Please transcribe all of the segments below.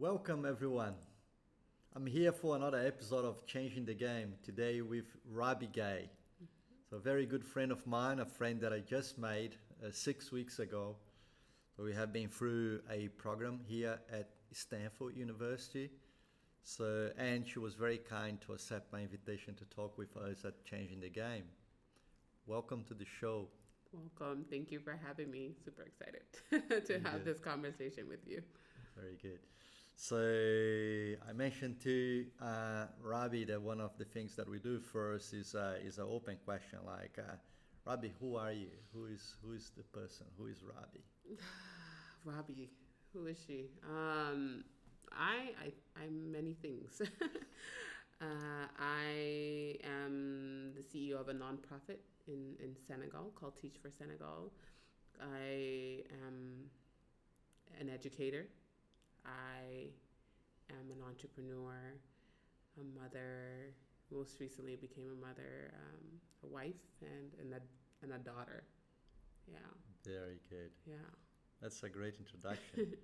Welcome everyone. I'm here for another episode of Changing the Game today with Raby Gueye. So a very good friend of mine, a friend that I just made 6 weeks ago. So we have been through a program here at Stanford University. And she was very kind to accept my invitation to talk with us at Changing the Game. Welcome to the show. Welcome. Thank you for having me. Super excited to have this conversation with you. Very good. So I mentioned to Raby that one of the things that we do first is an open question like, Raby, who are you? Who is the person? Who is Raby? Raby, who is she? I'm many things. I am the CEO of a nonprofit in Senegal called Teach for Senegal. I am an educator. I am an entrepreneur, a mother. Most recently became a mother, a wife, and a daughter. Yeah. Very good. Yeah. That's a great introduction.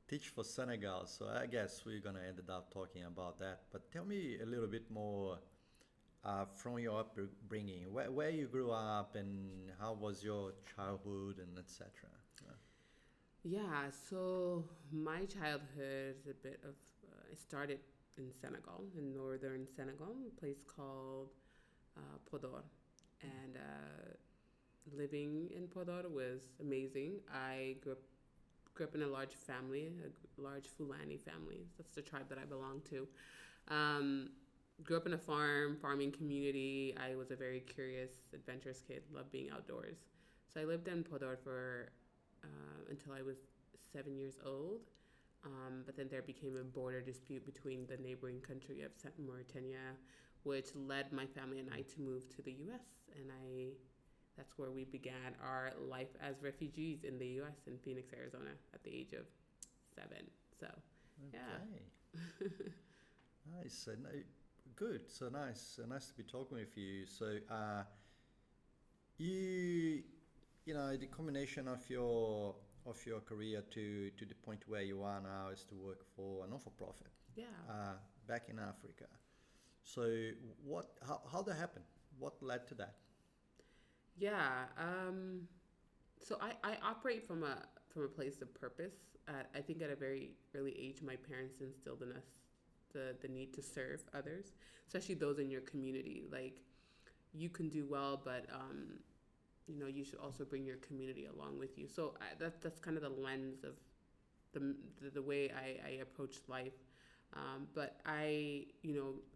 Teach for Senegal. So I guess we're gonna end up talking about that. But tell me a little bit more from your upbringing, where you grew up, and how was your childhood, and etc. Yeah, so my childhood is a bit of, I started in Senegal, in northern Senegal, a place called Podor. And living in Podor was amazing. I grew up in a large family, a large Fulani family. That's the tribe that I belong to. Grew up in a farming community. I was a very curious, adventurous kid, loved being outdoors. So I lived in Podor for until I was 7 years old. But then there became a border dispute between the neighboring country of Mauritania, which led my family and I to move to the U.S. And that's where we began our life as refugees in the U.S. in Phoenix, Arizona, at the age of 7. So, yeah. Okay. Nice. Good. So nice. Nice to be talking with you. So, the combination of your career to the point where you are now is to work for a non-for-profit. Yeah. Back in Africa. So, how that happened? What led to that? Yeah. So I operate from a place of purpose. I think at a very early age, my parents instilled in us the need to serve others, especially those in your community. Like, you can do well, but you should also bring your community along with you. So that's kind of the lens of the way I approach life. But I,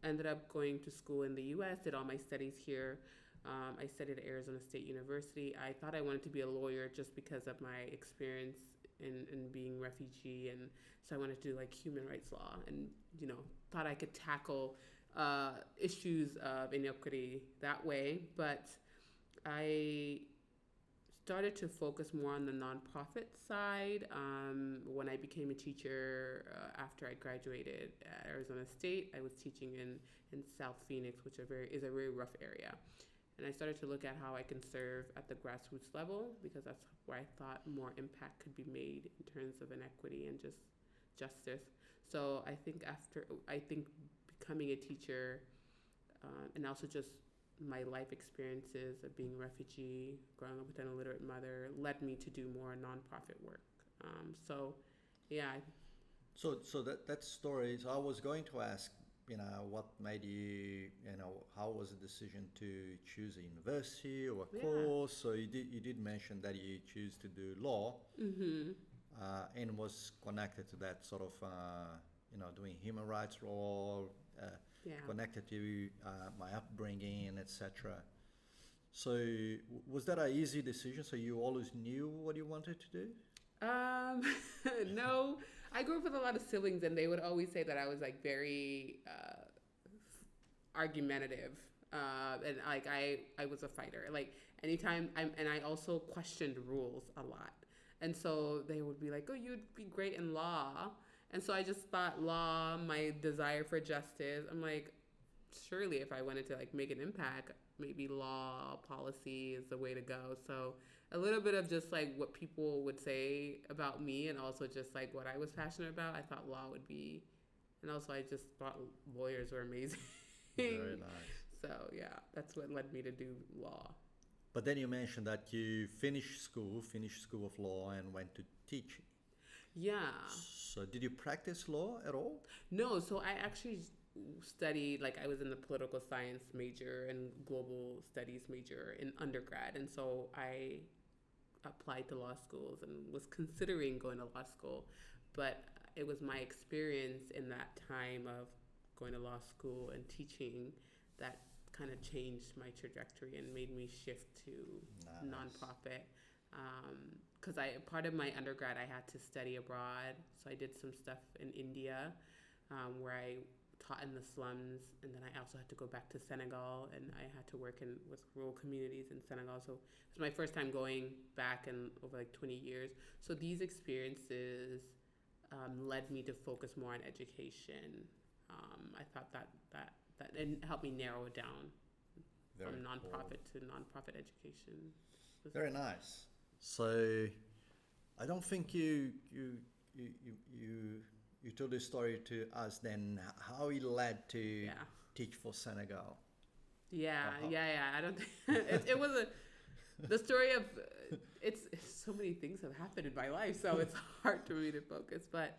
ended up going to school in the U.S., did all my studies here. I studied at Arizona State University. I thought I wanted to be a lawyer just because of my experience in being refugee. And so I wanted to do like human rights law and, thought I could tackle issues of inequity that way. But I started to focus more on the nonprofit side when I became a teacher after I graduated at Arizona State. I was teaching in South Phoenix, which is a very rough area. And I started to look at how I can serve at the grassroots level because that's where I thought more impact could be made in terms of inequity and just justice. So I think becoming a teacher and also just my life experiences of being a refugee, growing up with an illiterate mother, led me to do more nonprofit work. Yeah. So that story. So I was going to ask, what made you, how was the decision to choose a university or a course? So you did mention that you choose to do law, and was connected to that sort of, doing human rights law, connected to my upbringing and etc. So was that an easy decision? So you always knew what you wanted to do? No, I grew up with a lot of siblings, and they would always say that I was like very argumentative, and like I was a fighter. Like anytime and I also questioned rules a lot, and so they would be like, "Oh, you'd be great in law," and so I just thought law, my desire for justice. I'm like, surely if I wanted to like make an impact, maybe law policy is the way to go. So a little bit of just like what people would say about me, and also just like what I was passionate about. I thought law would be, and also I just thought lawyers were amazing. Very nice. So yeah, that's what led me to do law. But then you mentioned that you finished school of law and went to teach. Yeah. So did you practice law at all? No, so I actually studied, like I was in the political science major and global studies major in undergrad. And so I applied to law schools and was considering going to law school. But it was my experience in that time of going to law school and teaching that kind of changed my trajectory and made me shift to nonprofit. Because part of my undergrad, I had to study abroad. So I did some stuff in India where I taught in the slums, and then I also had to go back to Senegal, and I had to work with rural communities in Senegal. So it was my first time going back in over like 20 years. So these experiences led me to focus more on education. I thought that and helped me narrow it down Very from cool. nonprofit to nonprofit education. Very nice. So I don't think you told this story to us then how it led to teach for Senegal. Yeah, Uh-huh. yeah. I don't think it was the story of it's so many things have happened in my life, so it's hard for me to focus. But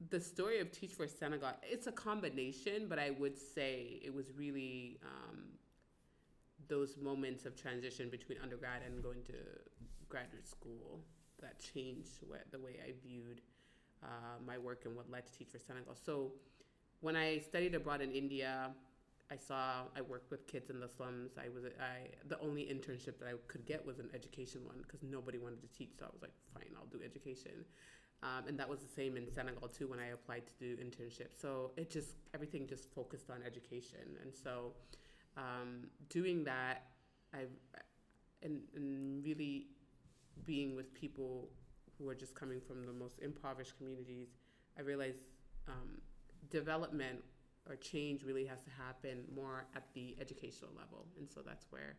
the story of Teach for Senegal, it's a combination, but I would say it was really those moments of transition between undergrad and going to graduate school that changed the way I viewed my work and what led to Teach for Senegal. So when I studied abroad in India, I worked with kids in the slums. The only internship that I could get was an education one because nobody wanted to teach. So I was like, fine, I'll do education. And that was the same in Senegal too when I applied to do internships. So everything just focused on education. And so doing that, and really being with people who are just coming from the most impoverished communities, I realized development or change really has to happen more at the educational level. And so that's where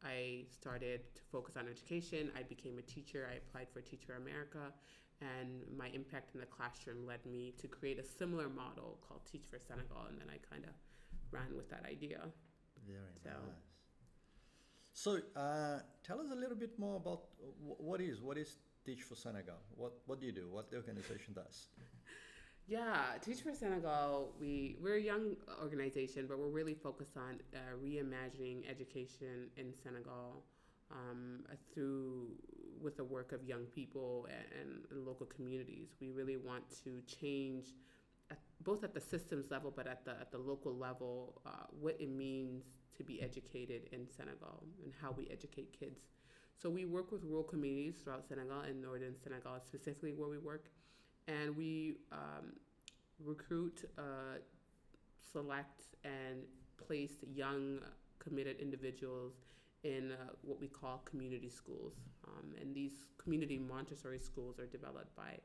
I started to focus on education. I became a teacher. I applied for Teacher America, and my impact in the classroom led me to create a similar model called Teach for Senegal, and then I kind of ran with that idea. Very nice. So tell us a little bit more about what is Teach for Senegal? What do you do? What the organization does? Yeah, Teach for Senegal, we're a young organization, but we're really focused on reimagining education in Senegal with the work of young people and local communities. We really want to change both at the systems level, but at the local level, what it means to be educated in Senegal and how we educate kids. So we work with rural communities throughout Senegal, and northern Senegal specifically where we work. And we recruit, select, and place young, committed individuals in what we call community schools. And these community Montessori schools are developed by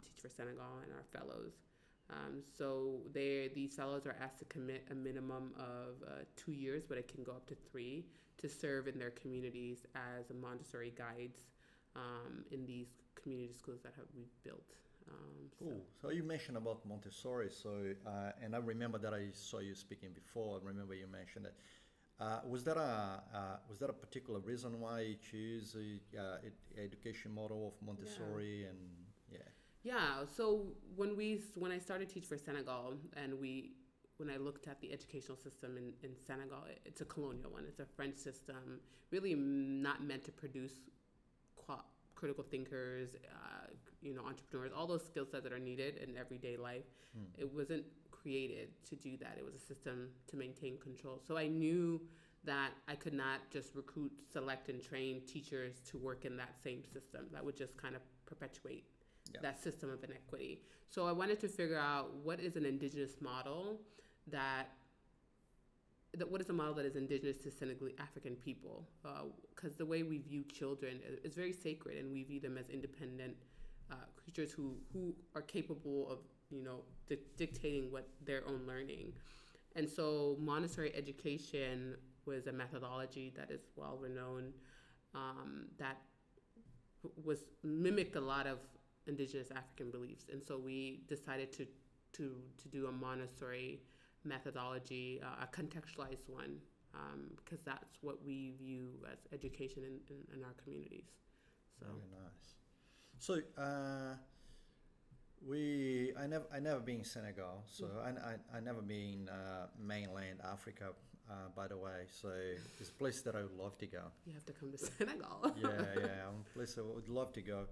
Teach for Senegal and our fellows. So these fellows are asked to commit a minimum of 2 years, but it can go up to 3, to serve in their communities as Montessori guides in these community schools that we've built. Cool. So you mentioned about Montessori. So and I remember that I saw you speaking before. I remember you mentioned that. Was there a particular reason why you choose a education model of Montessori and Yeah, so when I started Teach for Senegal, and when I looked at the educational system in Senegal, it's a colonial one. It's a French system, really not meant to produce critical thinkers, entrepreneurs, all those skill sets that are needed in everyday life. It wasn't created to do that. It was a system to maintain control. So I knew that I could not just recruit, select, and train teachers to work in that same system. That would just kind of perpetuate that system of inequity. So I wanted to figure out what is an indigenous model what is a model that is indigenous to Senegalese African people? Because the way we view children is very sacred, and we view them as independent creatures who are capable of, dictating what their own learning. And so Montessori education was a methodology that is well renowned that was mimicked a lot of indigenous African beliefs, and so we decided to do a Montessori methodology, a contextualized one, because that's what we view as education in our communities. So very nice. So I never been in Senegal, so I never been mainland Africa. By the way, so it's a place that I would love to go. you have to come to Senegal. Yeah, a place I would love to go.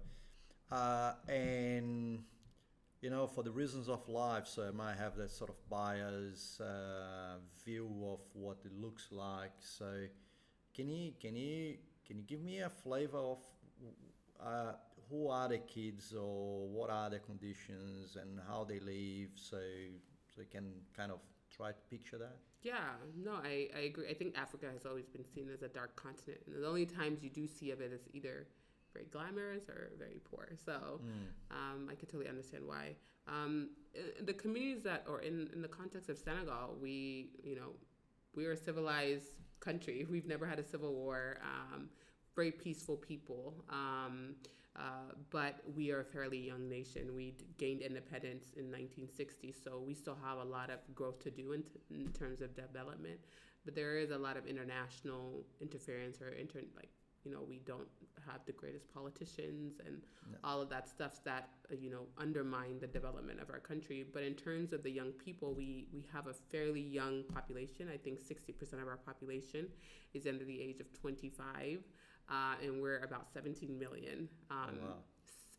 And for the reasons of life, so I might have that sort of bias view of what it looks like. So, can you give me a flavor of who are the kids, or what are the conditions, and how they live, so you can kind of try to picture that? Yeah, no, I agree. I think Africa has always been seen as a dark continent, and the only times you do see of it is either very glamorous or very poor. So I could totally understand why. The communities or in the context of Senegal, we're a civilized country. We've never had a civil war. Very peaceful people. But we are a fairly young nation. We gained independence in 1960, so we still have a lot of growth to do in terms of development. But there is a lot of international interference, or we don't have the greatest politicians and all of that stuff that undermine the development of our country. But in terms of the young people, we have a fairly young population. I think 60% of our population is under the age of 25. And we're about 17 million. Wow.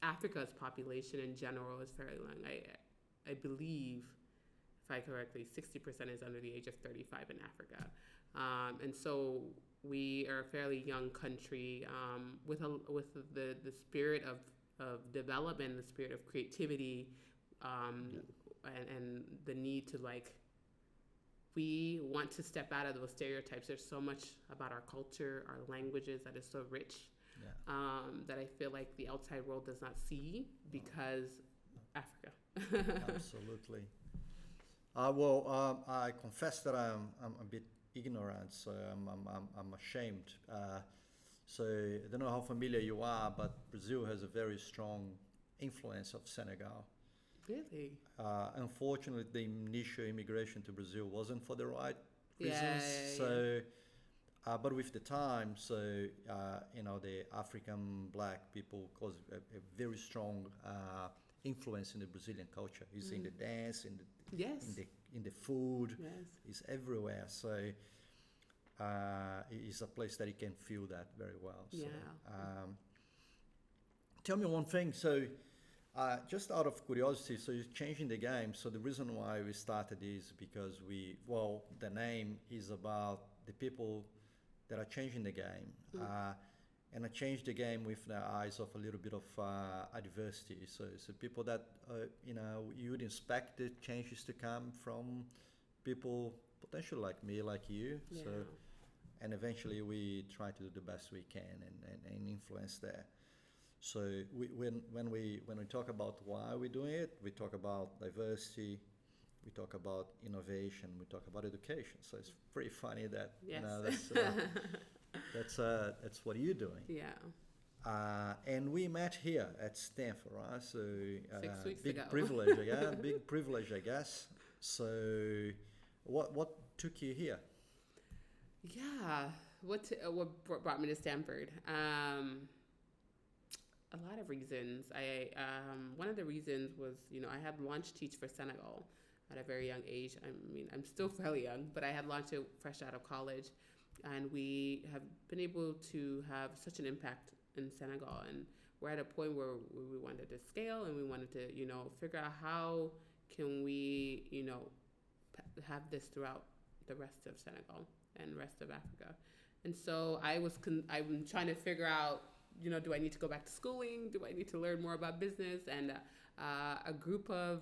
Africa's population in general is fairly young. I believe, if I correctly, 60% is under the age of 35 in Africa. And so we are a fairly young country with the spirit of development, the spirit of creativity, and the need to we want to step out of those stereotypes. There's so much about our culture, our languages that is so rich, that I feel like the outside world does not see because Africa. Absolutely. I confess that I'm a bit ignorant, so I'm ashamed. So I don't know how familiar you are, but Brazil has a very strong influence of Senegal. Really? Unfortunately, the initial immigration to Brazil wasn't for the right reasons. Yeah. So, but with the time, the African black people cause a very strong influence in the Brazilian culture. It's in the dance, in the food. Yes. It's everywhere. So it's a place that you can feel that very well. So, tell me one thing. So. Just out of curiosity, so you're changing the game. So the reason why we started is because the name is about the people that are changing the game. And I changed the game with the eyes of a little bit of adversity. So people that, you would expect the changes to come from people potentially like me, like you. Yeah. So, and eventually we try to do the best we can and influence that. So when we talk about why we're doing it, we talk about diversity, we talk about innovation, we talk about education. So it's pretty funny that that's what you're doing. Yeah. And we met here at Stanford, right? So 6 weeks big ago. privilege, big privilege, I guess. So what took you here? Yeah. What brought me to Stanford? A lot of reasons. One of the reasons was, I had launched Teach for Senegal at a very young age. I'm still fairly young, but I had launched it fresh out of college, and we have been able to have such an impact in Senegal. And we're at a point where we wanted to scale, and we wanted to, figure out how can we, have this throughout the rest of Senegal and rest of Africa. And so I'm trying to figure out, do I need to go back to schooling? Do I need to learn more about business? And a group of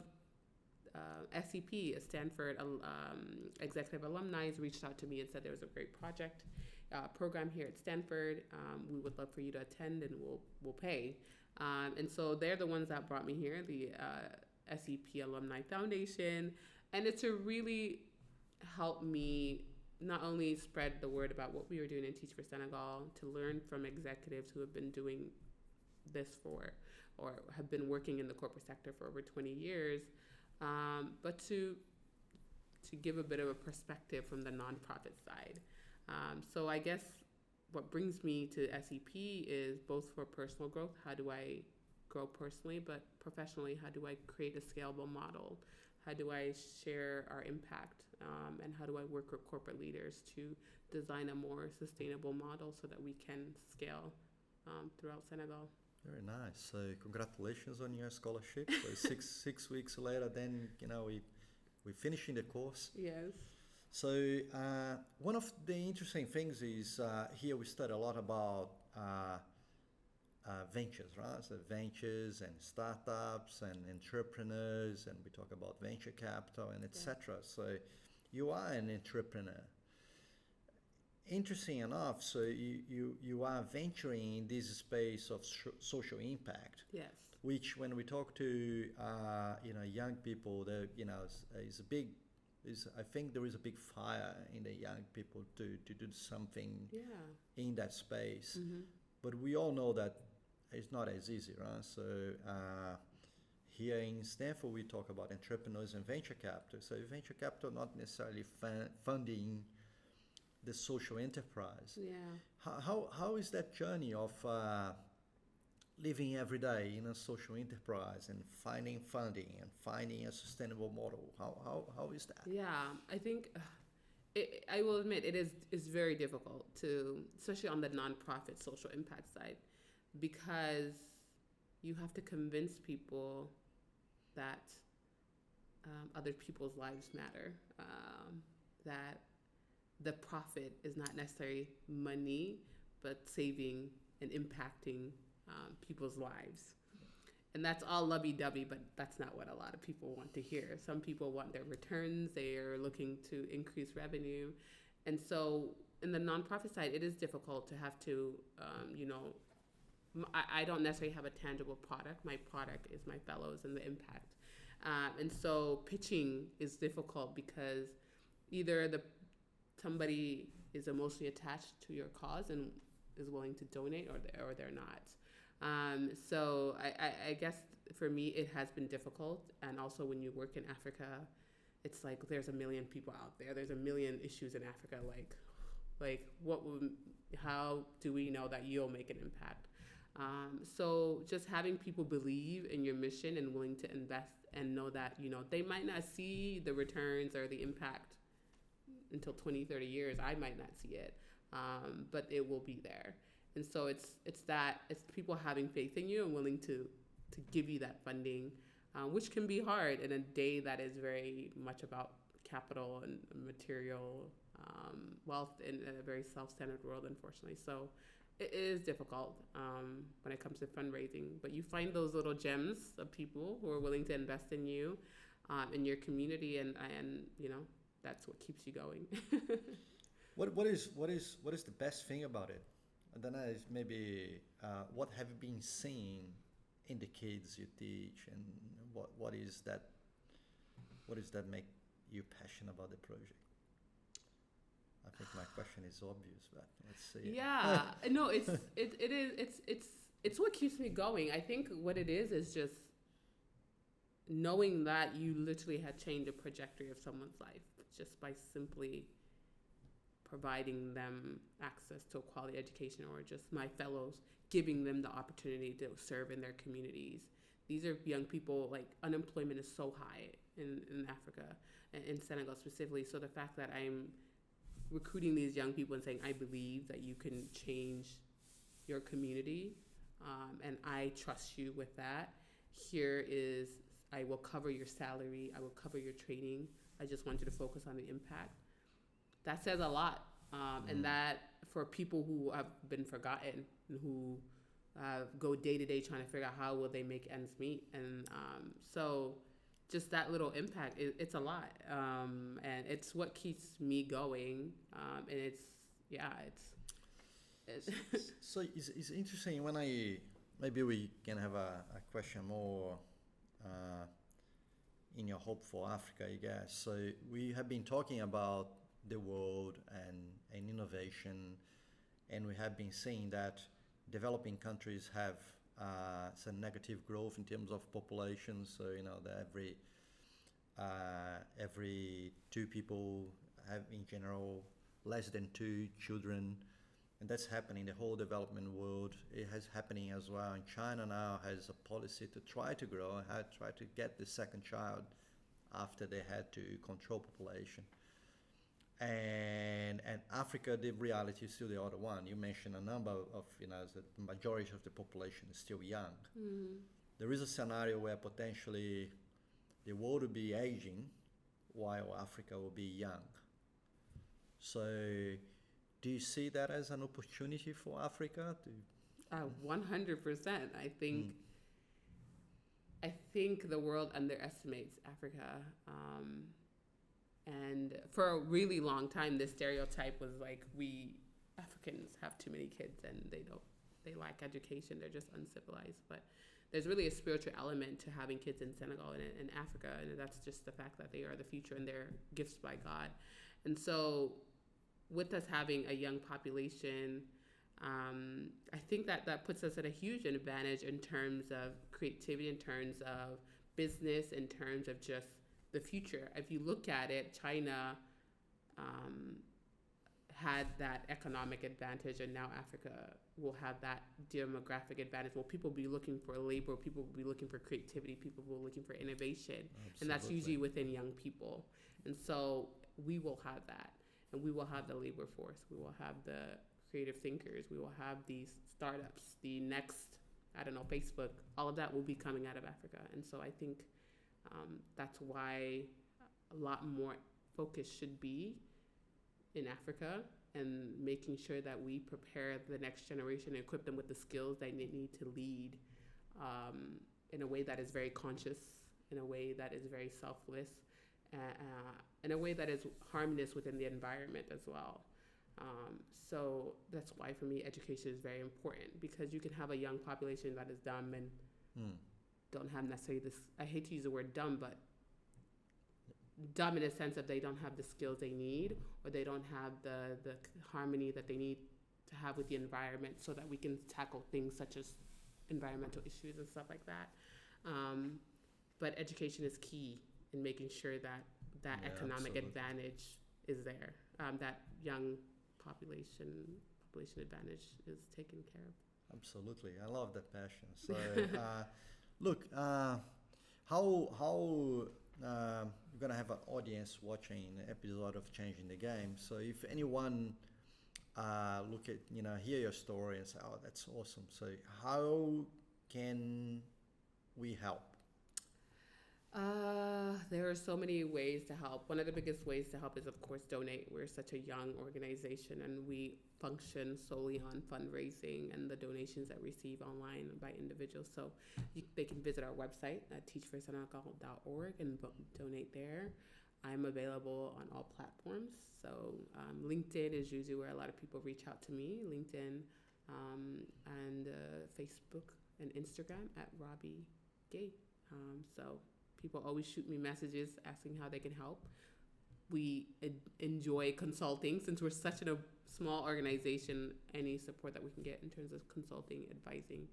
SEP, a Stanford executive alumni, reached out to me and said there was a great program here at Stanford. We would love for you to attend, and we'll pay. And so they're the ones that brought me here, the SEP Alumni Foundation, and it's to really help me not only spread the word about what we were doing in Teach for Senegal, to learn from executives who have been doing this for or have been working in the corporate sector for over 20 years, but to give a bit of a perspective from the nonprofit side. So I guess what brings me to SEP is both for personal growth, how do I grow personally, but professionally, how do I create a scalable model? How do I share our impact? And how do I work with corporate leaders to design a more sustainable model so that we can scale throughout Senegal? Very nice. So congratulations on your scholarship. So six weeks later, then we're finishing the course. Yes. So one of the interesting things is here we study a lot about ventures, right? So ventures and startups and entrepreneurs, and we talk about venture capital and etc. So you are an entrepreneur. Interesting enough, so you are venturing in this space of social impact. Yes. Which, when we talk to young people, I think there is a big fire in the young people to do something in that space. Mm-hmm. But we all know that it's not as easy, right? So here in Stanford, we talk about entrepreneurs and venture capital. So venture capital not necessarily funding the social enterprise. Yeah. How is that journey of living every day in a social enterprise and finding funding and finding a sustainable model? How is that? Yeah, I think I will admit it's very difficult to, especially on the nonprofit social impact side, because you have to convince people that other people's lives matter, that the profit is not necessarily money, but saving and impacting people's lives. And that's all lovey-dovey, but that's not what a lot of people want to hear. Some people want their returns. They are looking to increase revenue. And so in the nonprofit side, it is difficult to have to, I don't necessarily have a tangible product. My product is my fellows and the impact. And so pitching is difficult because either somebody is emotionally attached to your cause and is willing to donate, or they're not. So I guess for me it has been difficult, and also when you work in Africa, it's like there's a million people out there. There's a million issues in Africa. How do we know that you'll make an impact? So just having people believe in your mission and willing to invest and know that they might not see the returns or the impact until 20, 30 years. I might not see it, but it will be there. And so it's people having faith in you and willing to give you that funding, which can be hard in a day that is very much about capital and material wealth in a very self-centered world, unfortunately. So it is difficult when it comes to fundraising, but you find those little gems of people who are willing to invest in you, in your community, and that's what keeps you going. What is the best thing about it? And then maybe what have you been seeing in the kids you teach, and what is that make you passionate about the project? I think my question is obvious, but let's see. Yeah, no, it's what keeps me going. I think what it is just knowing that you literally had changed the trajectory of someone's life just by simply providing them access to a quality education, or just my fellows giving them the opportunity to serve in their communities. These are young people, like unemployment is so high in Africa, in Senegal specifically. So the fact that I'm recruiting these young people and saying, I believe that you can change your community, and I trust you with that. I will cover your salary, I will cover your training. I just want you to focus on the impact. That says a lot. And that for people who have been forgotten and who go day to day trying to figure out how will they make ends meet. And so just that little impact, it's a lot. And it's what keeps me going. And So it's interesting when maybe we can have a question more in your hope for Africa, I guess. So we have been talking about the world and innovation, and we have been seeing that developing countries have some negative growth in terms of population. So that every two people have in general less than two children, and that's happening in the whole development world. It has happening as well in China now. Has a policy to try to grow, try to get the second child after they had to control population. And Africa, the reality is still the other one. You mentioned a number of, the majority of the population is still young. Mm. There is a scenario where potentially the world will be aging while Africa will be young. So do you see that as an opportunity for Africa? 100%. I think the world underestimates Africa. And for a really long time, this stereotype was like, we Africans have too many kids and they lack education. They're just uncivilized. But there's really a spiritual element to having kids in Senegal and in Africa. And that's just the fact that they are the future and they're gifts by God. And so with us having a young population, I think that puts us at a huge advantage in terms of creativity, in terms of business, in terms of just the future. If you look at it, China had that economic advantage, and now Africa will have that demographic advantage. Well, people will be looking for labor, people will be looking for creativity, people will be looking for innovation. Absolutely. And that's usually within young people. And so we will have that, and we will have the labor force, we will have the creative thinkers, we will have these startups, the next, Facebook, all of that will be coming out of Africa. And so I think that's why a lot more focus should be in Africa and making sure that we prepare the next generation and equip them with the skills they need to lead in a way that is very conscious, in a way that is very selfless, in a way that is harmonious within the environment as well. So that's why, for me, education is very important, because you can have a young population that is dumb and don't have necessarily this, I hate to use the word dumb, but dumb in a sense that they don't have the skills they need, or they don't have the harmony that they need to have with the environment so that we can tackle things such as environmental issues and stuff like that. But education is key in making sure that economic absolutely. Advantage is there, that young population advantage is taken care of. Absolutely, I love that passion. So, look, how you're gonna have an audience watching an episode of Changing the Game. So, if anyone look at hear your story and say, "Oh, that's awesome," so how can we help? There are so many ways to help. One of the biggest ways to help is, of course, donate. We're such a young organization, and we function solely on fundraising and the donations that we receive online by individuals. So they can visit our website at teachforsenegal.org and donate there. I'm available on all platforms. So LinkedIn is usually where a lot of people reach out to me. LinkedIn and Facebook and Instagram at Raby Gueye. So people always shoot me messages asking how they can help. We enjoy consulting. Since we're such a small organization, any support that we can get in terms of consulting, advising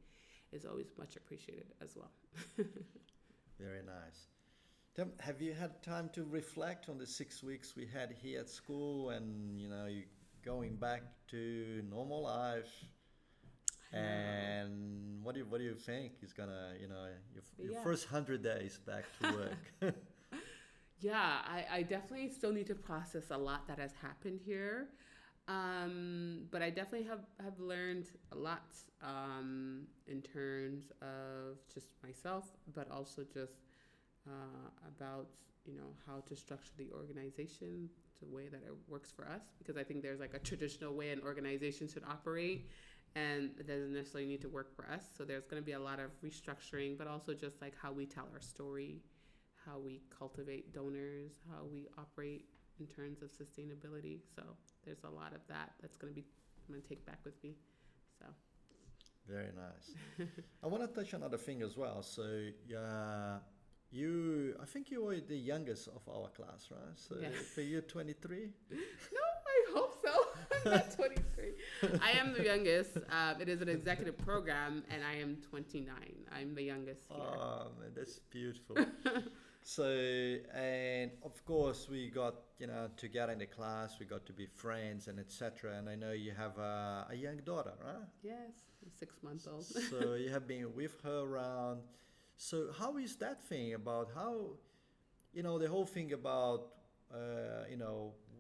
is always much appreciated as well. Very nice. Tim, have you had time to reflect on the 6 weeks we had here at school, and you going back to normal life? And what do you think is gonna, your first 100 days back to work? Yeah, I definitely still need to process a lot that has happened here. But I definitely have learned a lot in terms of just myself, but also just about, how to structure the organization the way that it works for us. Because I think there's like a traditional way an organization should operate, and it doesn't necessarily need to work for us. So there's going to be a lot of restructuring, but also just like how we tell our story, how we cultivate donors, how we operate in terms of sustainability. So there's a lot of that's I'm going to take back with me. So. Very nice. I want to touch on another thing as well. So I think you were the youngest of our class, right? So Yes. for you, 23? No, I hope so. I'm not 23. I am the youngest. It is an executive program, and I am 29. I'm the youngest here. Oh, man, that's beautiful. So, and of course, we got, to get in the class, we got to be friends and etc. And I know you have a young daughter, right? Yes, 6 months old. So you have been with her around. So how is that thing about how, the whole thing about,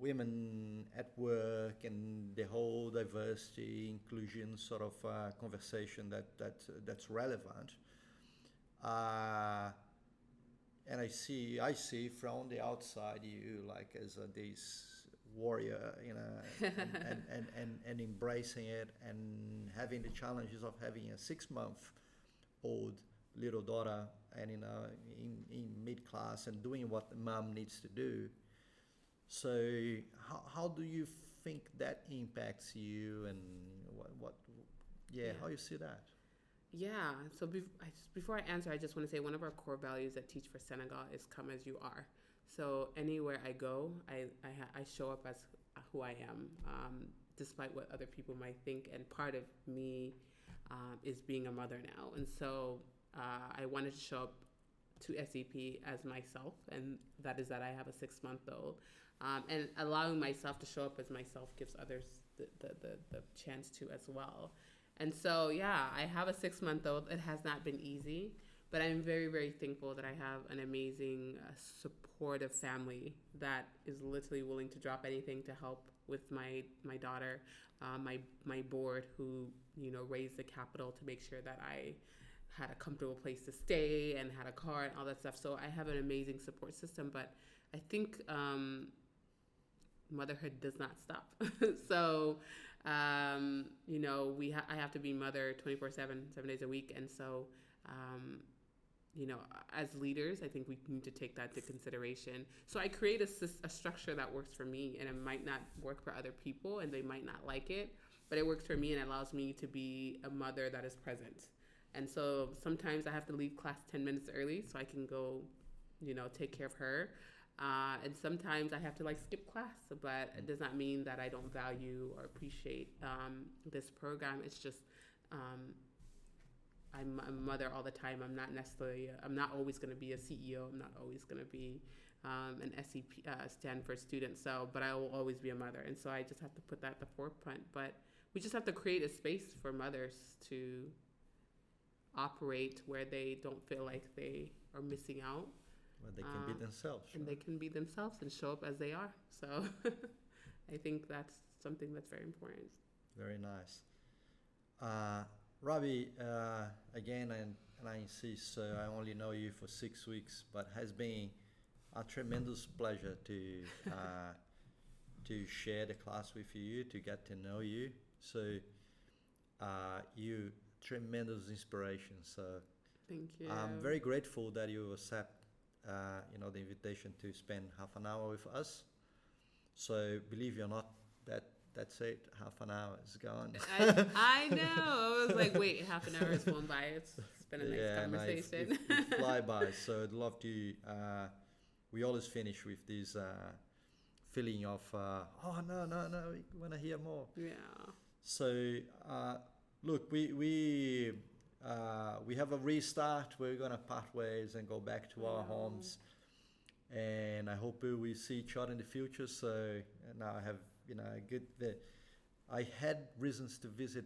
women at work and the whole diversity, inclusion sort of conversation that's relevant. And I see from the outside you like as this warrior, and embracing it and having the challenges of having a 6-month-old little daughter and in mid-class and doing what the mom needs to do. So how do you think that impacts you and how you see that? Yeah, so before I answer, I just want to say one of our core values at Teach for Senegal is come as you are. So anywhere I go, I show up as who I am, despite what other people might think. And part of me is being a mother now. And so I wanted to show up to SEP as myself, and that is that I have a 6-month-old. And allowing myself to show up as myself gives others the chance to as well. And so, yeah, I have a 6-month-old. It has not been easy, but I'm very, very thankful that I have an amazing, supportive family that is literally willing to drop anything to help with my daughter, my board who, raised the capital to make sure that I had a comfortable place to stay and had a car and all that stuff. So I have an amazing support system, but I think motherhood does not stop. So, I have to be mother 24/7, 7 days a week. And so, as leaders, I think we need to take that into consideration. So I create a structure that works for me, and it might not work for other people, and they might not like it, but it works for me and allows me to be a mother that is present. And so sometimes I have to leave class 10 minutes early so I can go, take care of her. And sometimes I have to skip class, but it does not mean that I don't value or appreciate this program. It's just I'm a mother all the time. I'm not always going to be a CEO. I'm not always going to be an SEP, Stanford student. So, but I will always be a mother. And so I just have to put that at the forefront. But we just have to create a space for mothers to operate where they don't feel like they are missing out. Well, they can be themselves. And right? they can be themselves and show up as they are. So I think that's something that's very important. Very nice. Raby, again, and I insist, I only know you for 6 weeks, but has been a tremendous pleasure to share the class with you, to get to know you. So you tremendous inspiration. So thank you. I'm very grateful that you accept the invitation to spend half an hour with us. So believe it or not, that's it. Half an hour is gone. I know. I was like, wait, half an hour has flown by. It's been a nice conversation. It fly by. So I'd love to. We always finish with this feeling of, oh no, we want to hear more. Yeah. So look, we have a restart. We're gonna part ways and go back to our homes, and I hope we see each other in the future. So now I have I had reasons to visit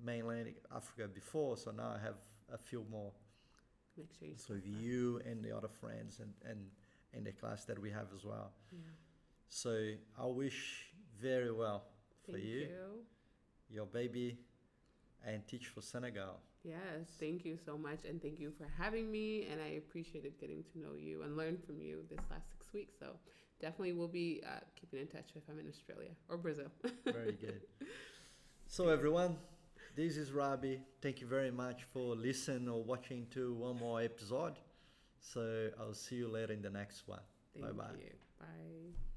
mainland Africa before, so now I have a few more. Make sure you. So with you and the other friends and the class that we have as well. Yeah. So I wish very well for Thank you. Your baby, and Teach for Senegal. Yes, thank you so much, and thank you for having me, and I appreciated getting to know you and learn from you this last 6 weeks. So definitely we'll be keeping in touch if I'm in Australia or Brazil. Very good. So everyone, this is Raby. Thank you very much for listening or watching to one more episode. So I'll see you later in the next one. Thank Bye-bye. you. Bye.